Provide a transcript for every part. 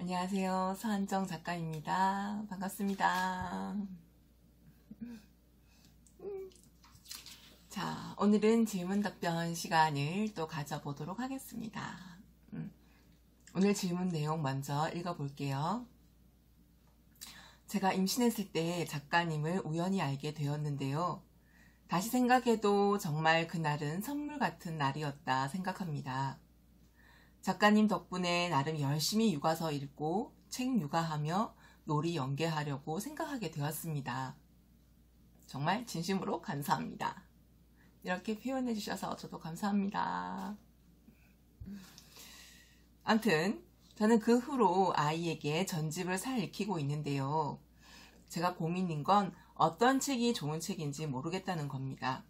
안녕하세요. 서한정 작가입니다. 반갑습니다. 자, 오늘은 질문 답변 시간을 또 가져보도록 하겠습니다. 오늘 질문 내용 먼저 읽어볼게요. 제가 임신했을 때 작가님을 우연히 알게 되었는데요. 다시 생각해도 정말 그날은 선물 같은 날이었다 생각합니다. 작가님 덕분에 나름 열심히 육아서 읽고 책 육아하며 놀이 연계하려고 생각하게 되었습니다. 정말 진심으로 감사합니다. 이렇게 표현해 주셔서 저도 감사합니다. 아무튼 저는 그 후로 아이에게 전집을 살 익히고 있는데요. 제가 고민인 건 어떤 책이 좋은 책인지 모르겠다는 겁니다.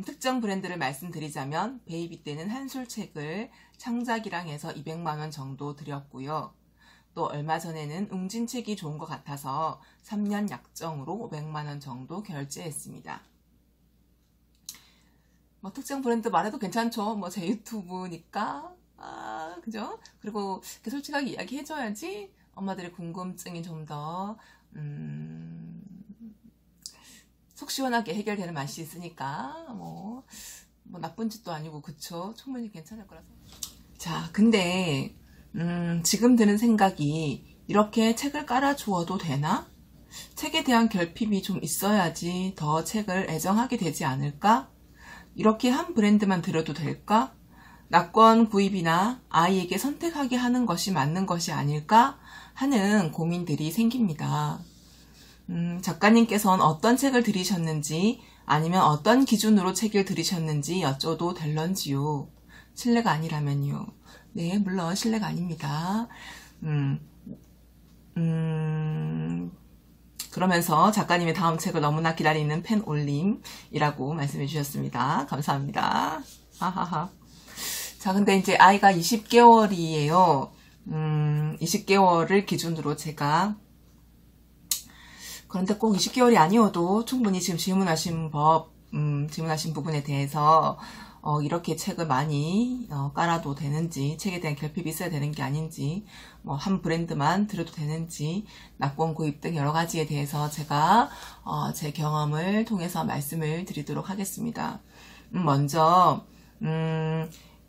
특정 브랜드를 말씀드리자면 베이비 때는 한솔책을 창작이랑 해서 200만원 정도 들였고요. 또 얼마 전에는 웅진책이 좋은 것 같아서 3년 약정으로 500만원 정도 결제했습니다. 뭐 특정 브랜드 말해도 괜찮죠. 뭐 제 유튜브니까. 그죠? 그리고 이렇게 솔직하게 이야기해줘야지 엄마들의 궁금증이 좀 더 속 시원하게 해결되는 맛이 있으니까 뭐 나쁜 짓도 아니고 그쵸? 충분히 괜찮을 거라서. 자, 근데 지금 드는 생각이 이렇게 책을 깔아주어도 되나? 책에 대한 결핍이 좀 있어야지 더 책을 애정하게 되지 않을까? 이렇게 한 브랜드만 들여도 될까? 낙권 구입이나 아이에게 선택하게 하는 것이 맞는 것이 아닐까? 하는 고민들이 생깁니다. 작가님께서는 어떤 책을 들이셨는지 아니면 어떤 기준으로 책을 들이셨는지 여쭤도 될런지요. 실례가 아니라면요. 네, 물론 실례가 아닙니다. 그러면서 작가님의 다음 책을 너무나 기다리는 팬올림이라고 말씀해 주셨습니다. 감사합니다. 하하하. 자, 근데 이제 아이가 20개월이에요. 20개월을 기준으로 제가 그런데 꼭 20개월이 아니어도 충분히 지금 질문하신 부분에 대해서 이렇게 책을 많이 깔아도 되는지, 책에 대한 결핍이 있어야 되는 게 아닌지, 뭐 한 브랜드만 들여도 되는지, 낙권 구입 등 여러 가지에 대해서 제가 제 경험을 통해서 말씀을 드리도록 하겠습니다. 먼저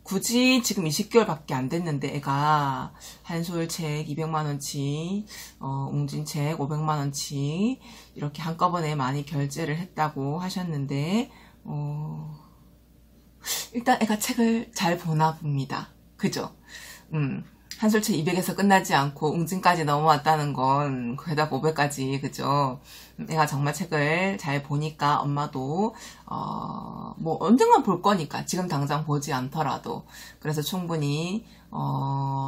굳이 지금 20개월밖에 안 됐는데 애가 한솔책 200만원치, 웅진책 500만원치 이렇게 한꺼번에 많이 결제를 했다고 하셨는데 일단 애가 책을 잘 보나 봅니다. 그죠? 한솔책 200에서 끝나지 않고 웅진까지 넘어왔다는 건 게다가 500까지 그죠? 애가 정말 책을 잘 보니까 엄마도 뭐 언젠간 볼 거니까 지금 당장 보지 않더라도 그래서 충분히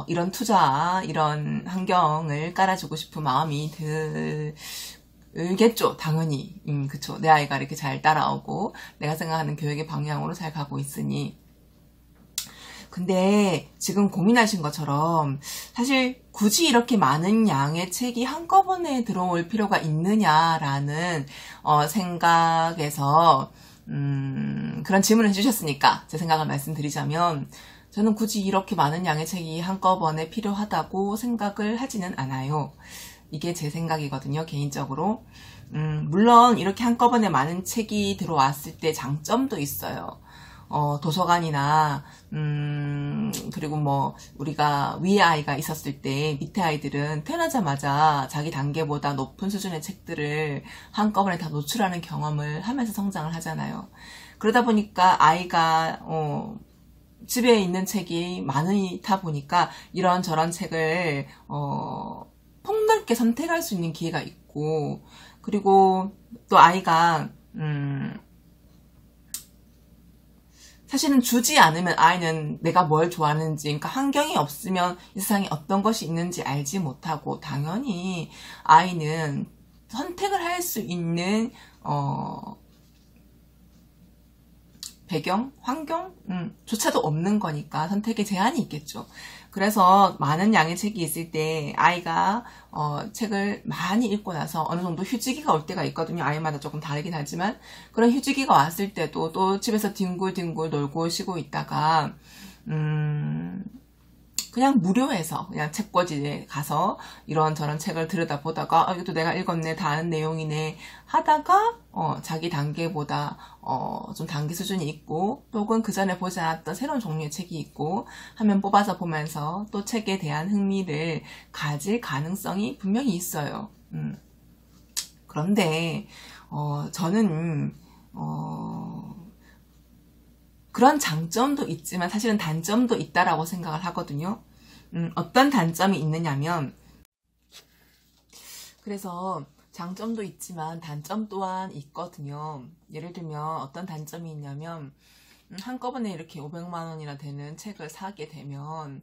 이런 투자 이런 환경을 깔아주고 싶은 마음이 들겠죠. 당연히 그쵸. 내 아이가 이렇게 잘 따라오고 내가 생각하는 교육의 방향으로 잘 가고 있으니. 근데 지금 고민하신 것처럼 사실 굳이 이렇게 많은 양의 책이 한꺼번에 들어올 필요가 있느냐라는 생각에서 그런 질문을 해주셨으니까 제 생각을 말씀드리자면 저는 굳이 이렇게 많은 양의 책이 한꺼번에 필요하다고 생각을 하지는 않아요. 이게 제 생각이거든요, 개인적으로. 물론 이렇게 한꺼번에 많은 책이 들어왔을 때 장점도 있어요. 도서관이나 그리고 뭐 우리가 위에 아이가 있었을 때 밑에 아이들은 태어나자마자 자기 단계보다 높은 수준의 책들을 한꺼번에 다 노출하는 경험을 하면서 성장을 하잖아요. 그러다 보니까 아이가 집에 있는 책이 많다 보니까 이런저런 책을 폭넓게 선택할 수 있는 기회가 있고, 그리고 또 아이가 사실은 주지 않으면 아이는 내가 뭘 좋아하는지, 그러니까 환경이 없으면 이 세상에 어떤 것이 있는지 알지 못하고, 당연히 아이는 선택을 할 수 있는 배경, 환경 조차도 없는 거니까 선택에 제한이 있겠죠. 그래서 많은 양의 책이 있을 때 아이가 책을 많이 읽고 나서 어느 정도 휴지기가 올 때가 있거든요. 아이마다 조금 다르긴 하지만 그런 휴지기가 왔을 때도 또 집에서 뒹굴뒹굴 놀고 쉬고 있다가 그냥 무료해서 그냥 책꽂이에 가서 이런저런 책을 들여다보다가 이것도 내가 읽었네, 다 아는 내용이네 하다가 자기 단계보다 좀 단계 수준이 있고 혹은 그 전에 보지 않았던 새로운 종류의 책이 있고 하면 뽑아서 보면서 또 책에 대한 흥미를 가질 가능성이 분명히 있어요. 그런데 저는 그런 장점도 있지만 사실은 단점도 있다라고 생각을 하거든요. 어떤 단점이 있느냐면, 그래서 장점도 있지만 단점 또한 있거든요. 예를 들면 어떤 단점이 있냐면, 한꺼번에 이렇게 500만 원이나 되는 책을 사게 되면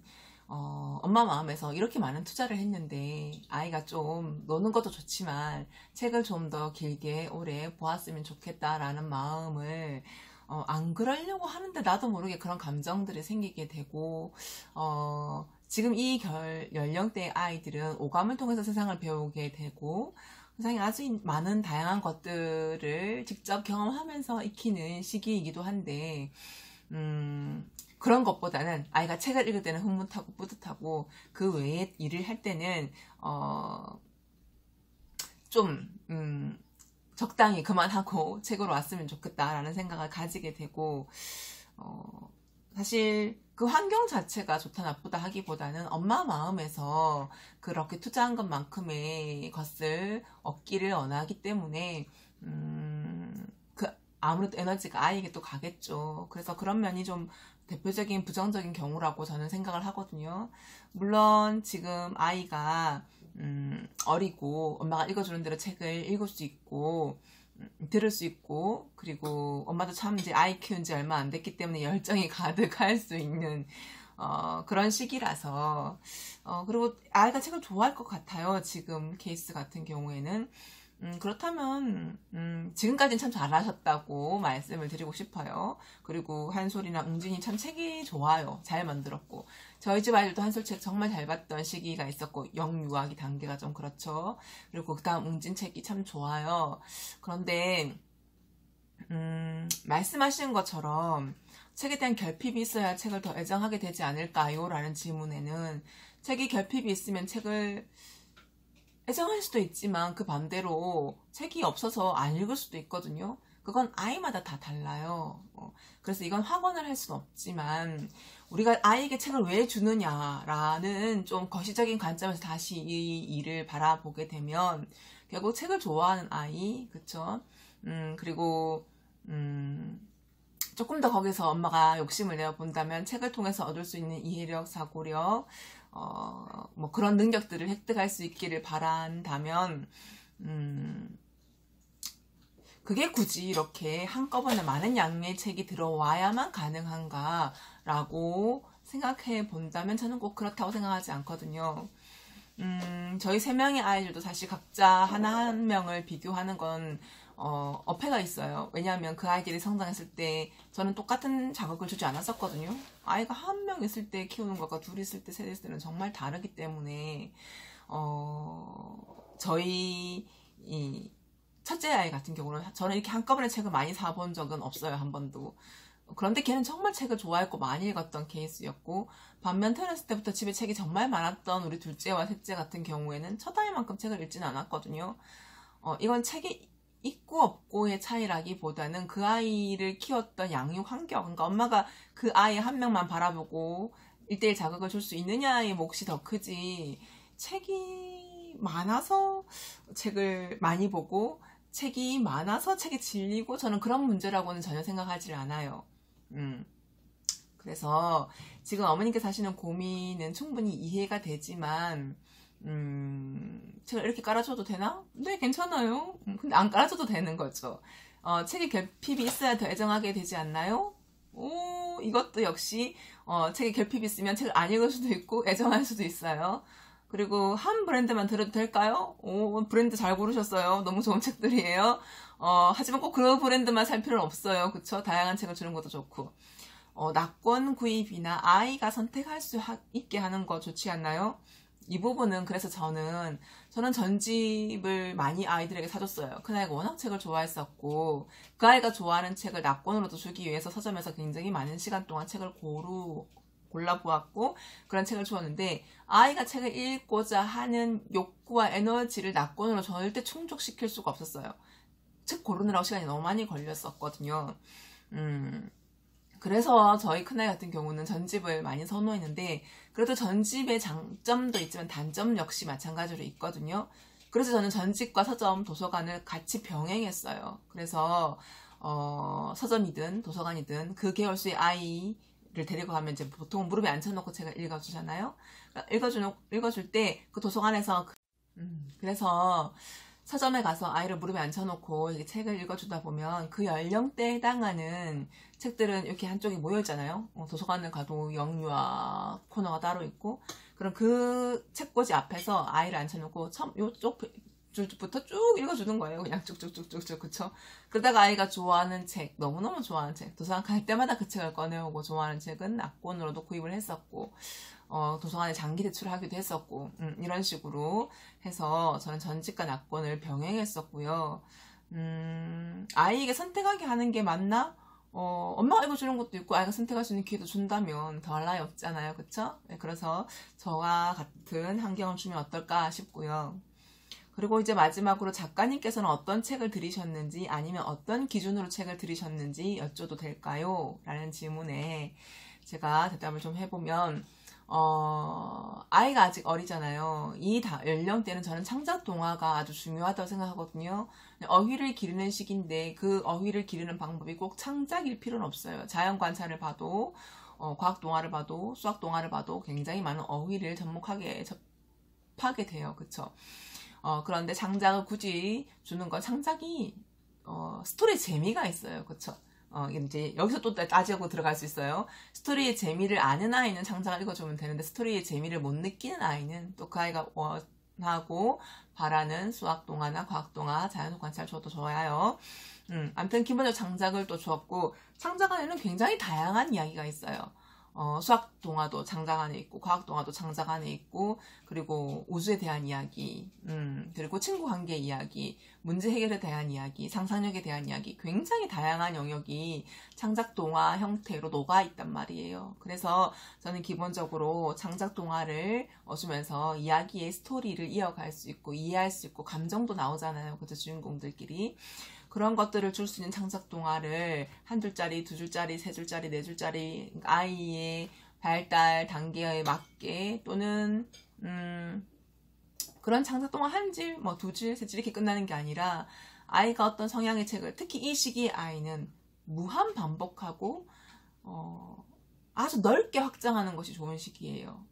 엄마 마음에서 이렇게 많은 투자를 했는데 아이가 좀 노는 것도 좋지만 책을 좀 더 길게 오래 보았으면 좋겠다라는 마음을 안 그러려고 하는데 나도 모르게 그런 감정들이 생기게 되고 지금 이 연령대의 아이들은 오감을 통해서 세상을 배우게 되고 세상에 아주 많은 다양한 것들을 직접 경험하면서 익히는 시기이기도 한데 그런 것보다는 아이가 책을 읽을 때는 흐뭇하고 뿌듯하고 그 외에 일을 할 때는 좀 적당히 그만하고 책으로 왔으면 좋겠다라는 생각을 가지게 되고 사실 그 환경 자체가 좋다 나쁘다 하기보다는 엄마 마음에서 그렇게 투자한 것만큼의 것을 얻기를 원하기 때문에 그 아무래도 에너지가 아이에게 또 가겠죠. 그래서 그런 면이 좀 대표적인 부정적인 경우라고 저는 생각을 하거든요. 물론 지금 아이가 어리고 엄마가 읽어주는 대로 책을 읽을 수 있고 들을 수 있고 그리고 엄마도 참 이제 아이 키운 지 얼마 안 됐기 때문에 열정이 가득할 수 있는 그런 시기라서 그리고 아이가 책을 좋아할 것 같아요. 지금 케이스 같은 경우에는 그렇다면 지금까지는 참 잘하셨다고 말씀을 드리고 싶어요. 그리고 한솔이나 웅진이 참 책이 좋아요. 잘 만들었고 저희 집 아이들도 한솔 책 정말 잘 봤던 시기가 있었고 영유아기 단계가 좀 그렇죠. 그리고 그 다음 웅진 책이 참 좋아요. 그런데 말씀하신 것처럼 책에 대한 결핍이 있어야 책을 더 애정하게 되지 않을까요? 라는 질문에는 책이 결핍이 있으면 책을 애정할 수도 있지만 그 반대로 책이 없어서 안 읽을 수도 있거든요. 그건 아이마다 다 달라요. 그래서 이건 확언을 할 수는 없지만 우리가 아이에게 책을 왜 주느냐라는 좀 거시적인 관점에서 다시 이 일을 바라보게 되면 결국 책을 좋아하는 아이, 그쵸? 그리고 조금 더 거기서 엄마가 욕심을 내어 본다면 책을 통해서 얻을 수 있는 이해력, 사고력, 뭐 그런 능력들을 획득할 수 있기를 바란다면, 그게 굳이 이렇게 한꺼번에 많은 양의 책이 들어와야만 가능한가라고 생각해 본다면 저는 꼭 그렇다고 생각하지 않거든요. 저희 세 명의 아이들도 사실 각자 하나 한 명을 비교하는 건 어폐가 있어요. 왜냐하면 그 아이들이 성장했을 때 저는 똑같은 자극을 주지 않았었거든요. 아이가 한 명 있을 때 키우는 것과 둘 있을 때, 셋 있을 때는 정말 다르기 때문에 저희 이 첫째 아이 같은 경우는 저는 이렇게 한꺼번에 책을 많이 사본 적은 없어요. 한 번도. 그런데 걔는 정말 책을 좋아했고 많이 읽었던 케이스였고 반면 태어났을 때부터 집에 책이 정말 많았던 우리 둘째와 셋째 같은 경우에는 첫 아이만큼 책을 읽지는 않았거든요. 이건 책이 있고 없고의 차이라기보다는 그 아이를 키웠던 양육 환경, 그러니까 엄마가 그 아이 한 명만 바라보고 1대1 자극을 줄 수 있느냐의 몫이 더 크지 책이 많아서 책을 많이 보고 책이 많아서 책에 질리고 저는 그런 문제라고는 전혀 생각하지 않아요. 그래서 지금 어머니께서 하시는 고민은 충분히 이해가 되지만 책을 이렇게 깔아줘도 되나? 네, 괜찮아요. 근데 안 깔아줘도 되는 거죠. 책에 결핍이 있어야 더 애정하게 되지 않나요? 오, 이것도 역시 책에 결핍이 있으면 책을 안 읽을 수도 있고 애정할 수도 있어요. 그리고 한 브랜드만 들어도 될까요? 오, 브랜드 잘 고르셨어요. 너무 좋은 책들이에요. 하지만 꼭 그 브랜드만 살 필요는 없어요. 그쵸? 다양한 책을 주는 것도 좋고. 낙권 구입이나 아이가 선택할 수 있게 하는 거 좋지 않나요? 이 부분은 그래서 저는 전집을 많이 아이들에게 사줬어요. 큰아이가 워낙 책을 좋아했었고 그 아이가 좋아하는 책을 낙권으로도 주기 위해서 서점에서 굉장히 많은 시간 동안 책을 골라보았고 그런 책을 주었는데 아이가 책을 읽고자 하는 욕구와 에너지를 낙권으로 절대 충족시킬 수가 없었어요. 책 고르느라고 시간이 너무 많이 걸렸었거든요. 그래서 저희 큰아이 같은 경우는 전집을 많이 선호했는데 그래도 전집의 장점도 있지만 단점 역시 마찬가지로 있거든요. 그래서 저는 전집과 서점, 도서관을 같이 병행했어요. 그래서 서점이든 도서관이든 그 계열수의 아이를 데리고 가면 이제 보통 무릎에 앉혀놓고 책을 읽어주잖아요. 읽어줄 때 그 도서관에서 그래서 서점에 가서 아이를 무릎에 앉혀놓고 이렇게 책을 읽어주다 보면 그 연령대에 해당하는 책들은 이렇게 한쪽에 모여있잖아요. 도서관을 가도 영유아 코너가 따로 있고 그럼 그 책꽂이 앞에서 아이를 앉혀놓고 요쪽 줄부터 쭉 읽어주는 거예요. 그냥 쭉쭉쭉쭉쭉 그쵸? 그러다가 아이가 좋아하는 책, 너무너무 좋아하는 책, 도서관 갈 때마다 그 책을 꺼내오고 좋아하는 책은 낙권으로도 구입을 했었고 도서관에 장기 대출을 하기도 했었고 이런 식으로 해서 저는 전집과 낙권을 병행했었고요. 아이에게 선택하게 하는 게 맞나? 엄마가 읽어주는 것도 있고 아이가 선택할 수 있는 기회도 준다면 더할 나위 없잖아요. 그쵸? 네, 그래서 저와 같은 환경을 주면 어떨까 싶고요. 그리고 이제 마지막으로 작가님께서는 어떤 책을 들이셨는지 아니면 어떤 기준으로 책을 들이셨는지 여쭤도 될까요? 라는 질문에 제가 대답을 좀 해보면 아이가 아직 어리잖아요. 이 연령대는 저는 창작 동화가 아주 중요하다고 생각하거든요. 어휘를 기르는 시기인데 그 어휘를 기르는 방법이 꼭 창작일 필요는 없어요. 자연 관찰을 봐도 과학 동화를 봐도 수학 동화를 봐도 굉장히 많은 어휘를 접목하게 접하게 돼요. 그쵸? 그런데 창작을 굳이 주는 건 창작이 스토리 재미가 있어요. 그쵸? 이제 여기서 또 따지고 들어갈 수 있어요. 스토리의 재미를 아는 아이는 창작을 읽어주면 되는데 스토리의 재미를 못 느끼는 아이는 또 그 아이가 원하고 바라는 수학 동화나 과학 동화, 자연 관찰 줘도 좋아요. 아무튼 기본적으로 창작을 또 주었고 창작 안에는 굉장히 다양한 이야기가 있어요. 수학 동화도 창작 안에 있고 과학 동화도 창작 안에 있고 그리고 우주에 대한 이야기 그리고 친구 관계 이야기 문제 해결에 대한 이야기 상상력에 대한 이야기 굉장히 다양한 영역이 창작 동화 형태로 녹아 있단 말이에요. 그래서 저는 기본적으로 창작 동화를 주면서 이야기의 스토리를 이어갈 수 있고 이해할 수 있고 감정도 나오잖아요. 그죠? 주인공들끼리 그런 것들을 줄 수 있는 창작 동화를 한 줄짜리, 두 줄짜리, 세 줄짜리, 네 줄짜리 아이의 발달 단계에 맞게 또는 그런 창작 동화 한 줄, 뭐 두 줄, 세 줄 이렇게 끝나는 게 아니라 아이가 어떤 성향의 책을 특히 이 시기의 아이는 무한 반복하고 아주 넓게 확장하는 것이 좋은 시기예요.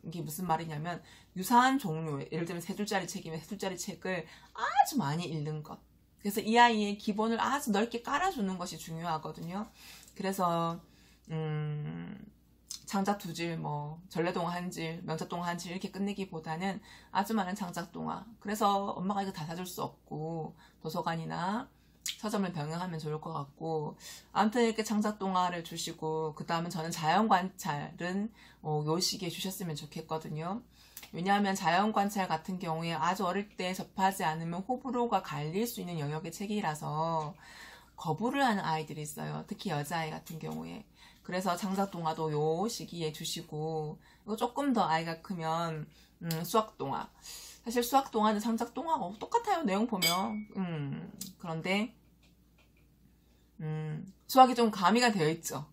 이게 무슨 말이냐면 유사한 종류, 예를 들면 세 줄짜리 책이면 세 줄짜리 책을 아주 많이 읽는 것. 그래서 이 아이의 기본을 아주 넓게 깔아주는 것이 중요하거든요. 그래서 창작 두 줄, 뭐 전래동화 한 줄, 명작동화 한 줄 이렇게 끝내기보다는 아주 많은 창작동화. 그래서 엄마가 이거 다 사줄 수 없고 도서관이나 서점을 병행하면 좋을 것 같고 아무튼 이렇게 창작동화를 주시고 그 다음에 저는 자연관찰은 요 시기에 주셨으면 좋겠거든요. 왜냐하면 자연관찰 같은 경우에 아주 어릴 때 접하지 않으면 호불호가 갈릴 수 있는 영역의 책이라서 거부를 하는 아이들이 있어요. 특히 여자아이 같은 경우에. 그래서 창작동화도 요 시기에 주시고 조금 더 아이가 크면 수학동화. 사실 수학동화는 창작동화하고 똑같아요. 내용 보면. 그런데 수학이 좀 가미가 되어 있죠.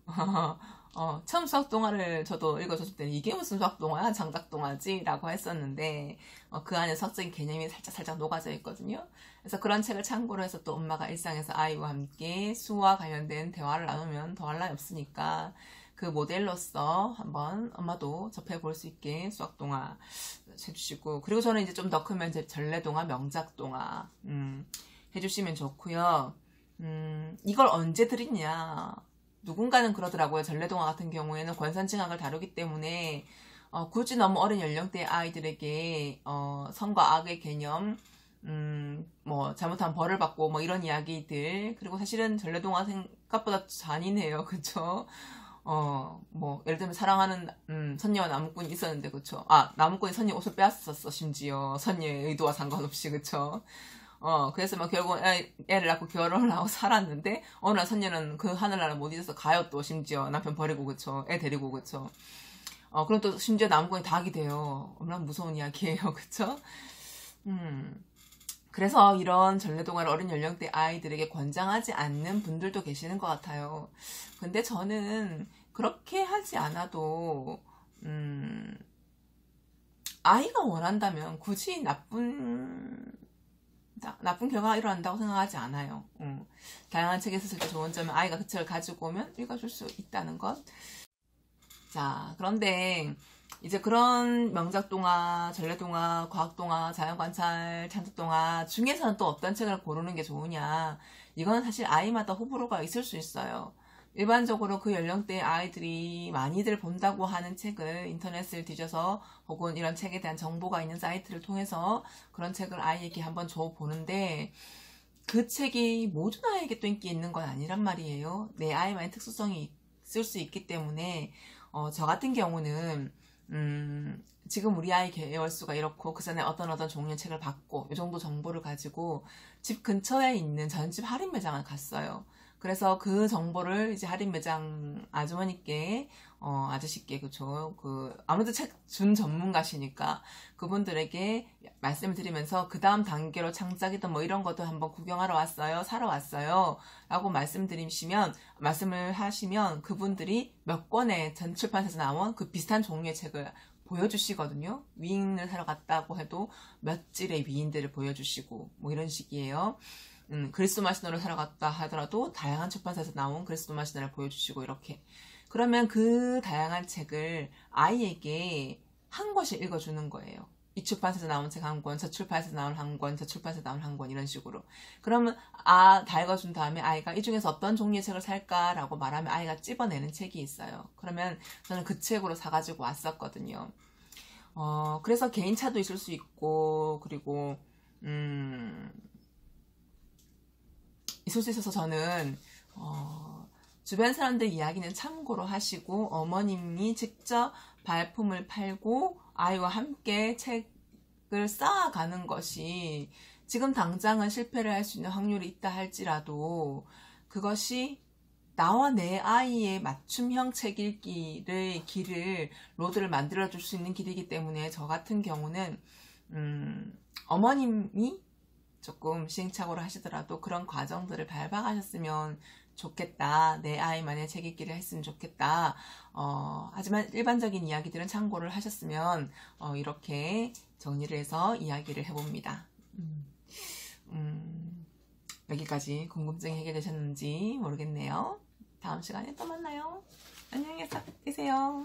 처음 수학 동화를 저도 읽어줬을 때는 이게 무슨 수학 동화야? 장작 동화지? 라고 했었는데 그 안에 수학적인 개념이 살짝 녹아져 있거든요. 그래서 그런 책을 참고로 해서 또 엄마가 일상에서 아이와 함께 수와 관련된 대화를 나누면 더할 나위 없으니까 그 모델로서 한번 엄마도 접해볼 수 있게 수학 동화 해주시고 그리고 저는 이제 좀 더 크면 이제 전래동화, 명작동화 해주시면 좋고요. 이걸 언제 드리냐? 누군가는 그러더라고요. 전래동화 같은 경우에는 권선징악을 다루기 때문에 굳이 너무 어린 연령대의 아이들에게 선과 악의 개념, 뭐 잘못하면 벌을 받고 뭐 이런 이야기들 그리고 사실은 전래동화 생각보다 잔인해요. 그쵸? 뭐 예를 들면 사랑하는 선녀와 나무꾼이 있었는데 그쵸? 나무꾼이 선녀 옷을 빼앗았어 심지어 선녀의 의도와 상관없이 그쵸? 그래서 막 결국 애를 낳고 결혼을 하고 살았는데, 어느 날 선녀는 그 하늘나라 못 잊어서 가요, 또 심지어. 남편 버리고, 그쵸. 애 데리고, 그쵸. 그럼 또 심지어 나무꾼이 닭이 돼요. 얼마나 무서운 이야기예요, 그쵸? 그래서 이런 전래동화를 어린 연령대 아이들에게 권장하지 않는 분들도 계시는 것 같아요. 근데 저는 그렇게 하지 않아도, 아이가 원한다면 굳이 나쁜 결과가 일어난다고 생각하지 않아요. 다양한 책에 있을 때 좋은 점은 아이가 그 책을 가지고 오면 읽어줄 수 있다는 것. 자, 그런데 이제 그런 명작동화, 전래동화, 과학동화, 자연관찰, 찬특동화 중에서는 또 어떤 책을 고르는 게 좋으냐. 이거는 사실 아이마다 호불호가 있을 수 있어요. 일반적으로 그 연령대의 아이들이 많이들 본다고 하는 책을 인터넷을 뒤져서 혹은 이런 책에 대한 정보가 있는 사이트를 통해서 그런 책을 아이에게 한번 줘보는데, 그 책이 모든 아이에게 또 인기 있는 건 아니란 말이에요. 내 아이만의 특수성이 있을 수 있기 때문에 저 같은 경우는 지금 우리 아이 개월수가 이렇고 그 전에 어떤 종류의 책을 봤고 이 정도 정보를 가지고 집 근처에 있는 전집 할인 매장을 갔어요. 그래서 그 정보를 이제 할인 매장 아주머니께 아저씨께, 그쵸, 아무래도 책 준 전문가시니까 그분들에게 말씀을 드리면서 그 다음 단계로 창작이든 뭐 이런 것도 한번 구경하러 왔어요, 사러 왔어요 라고 말씀을 하시면 그분들이 몇 권의 전 출판사에서 나온 그 비슷한 종류의 책을 보여주시거든요. 위인을 사러 갔다고 해도 몇 질의 위인들을 보여주시고 뭐 이런 식이에요. 그리스도 마시노를 사러 갔다 하더라도 다양한 출판사에서 나온 그리스도 마시노를 보여주시고 이렇게. 그러면 그 다양한 책을 아이에게 한 권씩 읽어주는 거예요. 이 출판사에서 나온 책 한 권, 저 출판사에서 나온 한 권, 저 출판사에서 나온 한 권, 이런 식으로. 그러면 다 읽어준 다음에 아이가 이 중에서 어떤 종류의 책을 살까라고 말하면 아이가 찝어내는 책이 있어요. 그러면 저는 그 책으로 사가지고 왔었거든요. 그래서 개인차도 있을 수 있고, 그리고 있을 수 있어서 저는 주변 사람들 이야기는 참고로 하시고 어머님이 직접 발품을 팔고 아이와 함께 책을 쌓아가는 것이 지금 당장은 실패를 할 수 있는 확률이 있다 할지라도 그것이 나와 내 아이의 맞춤형 책 읽기의 로드를 만들어줄 수 있는 길이기 때문에 저 같은 경우는 어머님이 조금 시행착오를 하시더라도 그런 과정들을 밟아가셨으면 좋겠다. 내 아이만의 책 읽기를 했으면 좋겠다. 하지만 일반적인 이야기들은 참고를 하셨으면 이렇게 정리를 해서 이야기를 해봅니다. 여기까지 궁금증이 해결되셨는지 모르겠네요. 다음 시간에 또 만나요. 안녕히 계세요.